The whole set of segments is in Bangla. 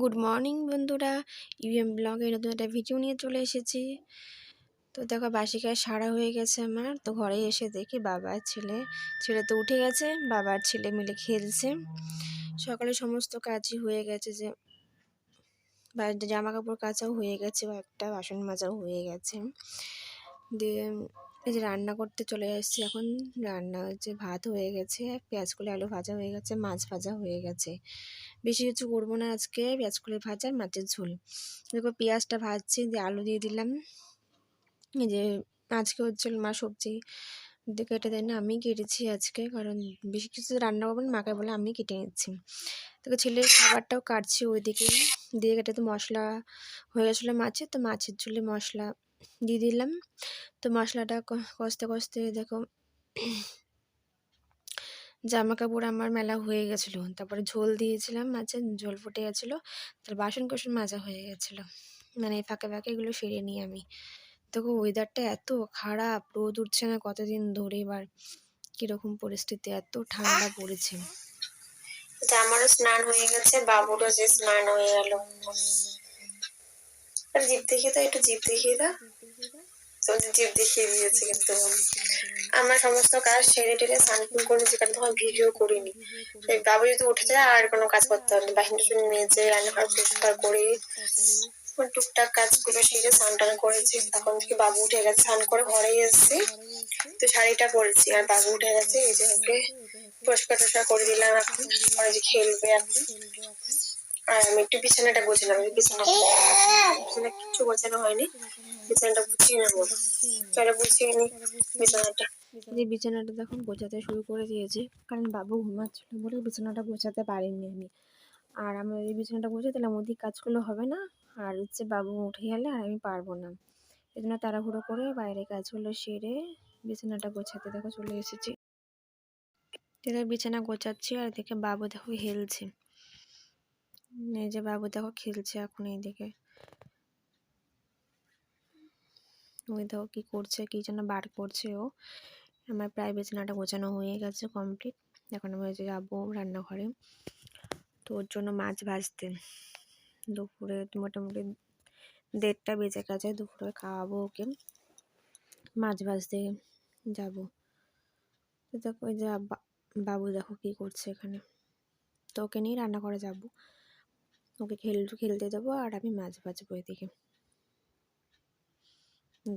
গুড মর্নিং বন্ধুরা, ইউএম ব্লগে নতুন একটা ভিডিও নিয়ে চলে এসেছি। তো দেখো বাসি কাজ সারা হয়ে গেছে আমার। তো ঘরে এসে দেখি বাবা আর ছেলে তো উঠে গেছে, বাবা আর ছেলে মিলে খেলছে। সকালে সমস্ত কাজই হয়ে গেছে, যে জামা কাপড় কাচাও হয়ে গেছে, একটা বাসন মাজাও হয়ে গেছে। দিয়ে এই যে রান্না করতে চলে এসেছি এখন। রান্না হচ্ছে, ভাত হয়ে গেছে, পেঁয়াজ কলি আলু ভাজা হয়ে গেছে, মাছ ভাজা হয়ে গেছে। বেশি কিছু করবো না আজকে, পেঁয়াজ কলি ভাজা আর মাছের ঝোল। দেখো পেঁয়াজটা ভাজছি, দিয়ে আলু দিয়ে দিলাম। এই যে আজকে হচ্ছে মা সবজি কেটে দেয় না, আমি কেটেছি আজকে, কারণ বেশি কিছু রান্না করবো না, মাকে বলে আমি কেটে নিচ্ছি। তোকে ছেলের খাবারটাও কাটছি ওইদিকে দিয়ে, কেটে তো মশলা হয়ে গেছিলো মাছের, তো মাছের ঝোলে মশলা দিয়ে দিলাম। তো মশলাটা কষতে কষতে দেখো জামা কাপড় আমার মেলা হয়ে গেছিলো। তারপরে ঝোল দিয়েছিলাম, মাছের ঝোল ফুটে গেছিলো, তার বাসন কোসন মাজা হয়ে গেছিলো। মানে ফাঁকে ফাঁকে এগুলো সেরে নিই আমি। দেখো ওয়েদারটা এত খারাপ, রোদ উঠছে না কতদিন ধরে, এবার কিরকম পরিস্থিতি, এত ঠান্ডা পড়েছে। আমারও স্নান হয়ে গেছে, বাবুরও যে স্নান হয়ে গেল। জিভ দেখিয়ে দাও, একটু জিভ দেখিয়ে দাও। জিভ দেখিয়ে দিয়েছে, কিন্তু আমার সমস্ত কাজ সেরে টেরে স্নান করেছি, কারণ তখন ভিডিও করিনি। বাবু যদি উঠে যায় আর কোনো কাজ করতে হবে না, বাহিনী মেজে রান্নাঘর পরিষ্কার করে টুকটাক কাজগুলো সেরে স্নান টান করেছি। তখন থেকে বাবু উঠে গেছে, স্নান করে ঘরেই এসেছি, তো শাড়িটা পরেছি, আর বাবু উঠে গেছে। এই যে ওকে পরিষ্কার টরিষ্কার করে দিলাম, এখন পরে যে খেলবে এখন। আর আমি একটু বিছানাটা গোছালাম, বিছানা কিছু গোছানো হয়নি, বিছানাটা গুছিয়ে নেবো। চলো গুছিয়ে নি বিছানাটা। যে বিছানাটা তখন গোছাতে শুরু করে দিয়েছি, কারণ বাবু ঘুমাচ্ছিল বলে বিছানাটা গোছাতে পারিনি আমি। আর আমি এই বিছানাটা গোছাতে দিলাম, ওদিক কাজগুলো হবে না, আর হচ্ছে বাবু উঠে গেলে আর আমি পারবো না। এই জন্য তাড়াহুড়ো করে বাইরে কাজগুলো সেরে বিছানাটা গোছাতে দেখো চলে এসেছি। বিছানা গোছাচ্ছি, আর এদিকে বাবু দেখো খেলছে। এই যে বাবু দেখো খেলছে এখন এইদিকে, ওই দেখো কি করছে, কি যেন বার করছে ও। আমার প্রায় বিছানাটা গোছানো হয়ে গেছে কমপ্লিট। এখন আমি যাবো রান্নাঘরে, তো ওর জন্য মাছ ভাজতে। দুপুরে মোটামুটি 1:30 বেজে গেছে, দুপুরে খাওয়াবো ওকে, মাছ ভাজতে যাবো। তো দেখো ওই যে বাবু দেখো কি করছে এখানে, তো ওকে নিয়ে রান্না করে যাবো, ওকে খেলতে দেবো আর আমি মাছ ভাজবো এদিকে।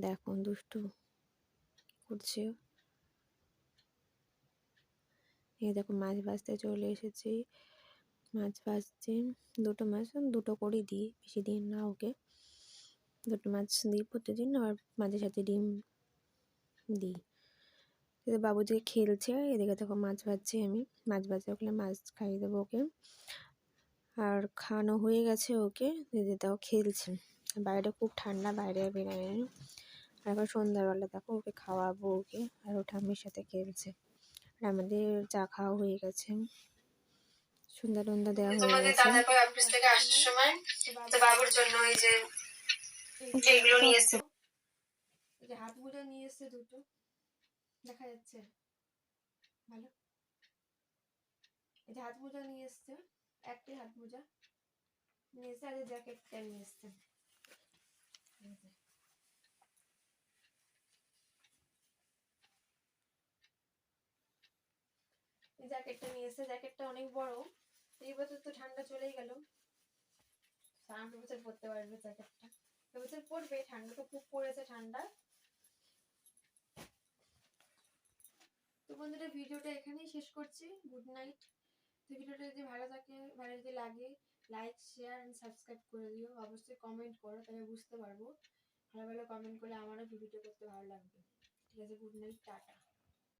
দেখো দুষ্টু করছে। এই দেখো মাছ ভাজতে চলে এসেছি, মাছ ভাজতে দুটো মাছ, দুটো করে দিই, বেশি দিন না ওকে, দুটো মাছ দিই প্রতিদিন, আর মাঝে সাথে ডিম দিই। বাবু যে খেলছে, এদিকে দেখো মাছ ভাজছি আমি, মাছ ভাজা ওগুলো মাছ খাইয়ে দেবো ওকে। আর খাওয়ানো হয়ে গেছে ওকে, দেখো খেলছে, বাইরে খুব ঠান্ডা, বাইরে আর বেরোয়নি। আর এখন সন্ধ্যাবেলা দেখো ওকে খাওয়াবো ওকে, আর ও ঠাম্মির সাথে খেলছে। আর আমাদের চা খাওয়া হয়ে গেছে, সন্ধ্যা টন্ধা দেওয়া হয়ে গেছে। অফিস থেকে আসার সময় তো বাবুর জন্য এই যে এইগুলো নিয়ে এসেছে, এই যে হাত মোজা নিয়ে এসেছে দুটো, দেখা যাচ্ছে ভালো। এই যে হাত মোজা নিয়ে এসছে, একটাই হাত মোজা নিয়ে এসছে, আর জ্যাকেটটা নিয়ে এসছে। এই জ্যাকেটটা নিয়ে এসছে, জ্যাকেটটা অনেক বড়। এই বছর তো ঠান্ডা চলেই গেল, সামনের বছর পরতে পারবে জ্যাকেটটা, এবছর পরবে, ঠান্ডা তো খুব পড়েছে ঠান্ডা। তো বন্ধুরা ভিডিওটা এখানেই শেষ করছি, গুড নাইট। তো ভিডিওটা যদি ভালো থাকে, ভালো যদি লাগে, লাইক শেয়ার এন্ড সাবস্ক্রাইব করে দিও, অবশ্যই কমেন্ট করো, তবে বুঝতে পারবো। ভালো ভালো কমেন্ট করলে আমারও ভিডিওটা করতে ভালো লাগবে। ঠিক আছে, গুড নাইট, টাটা।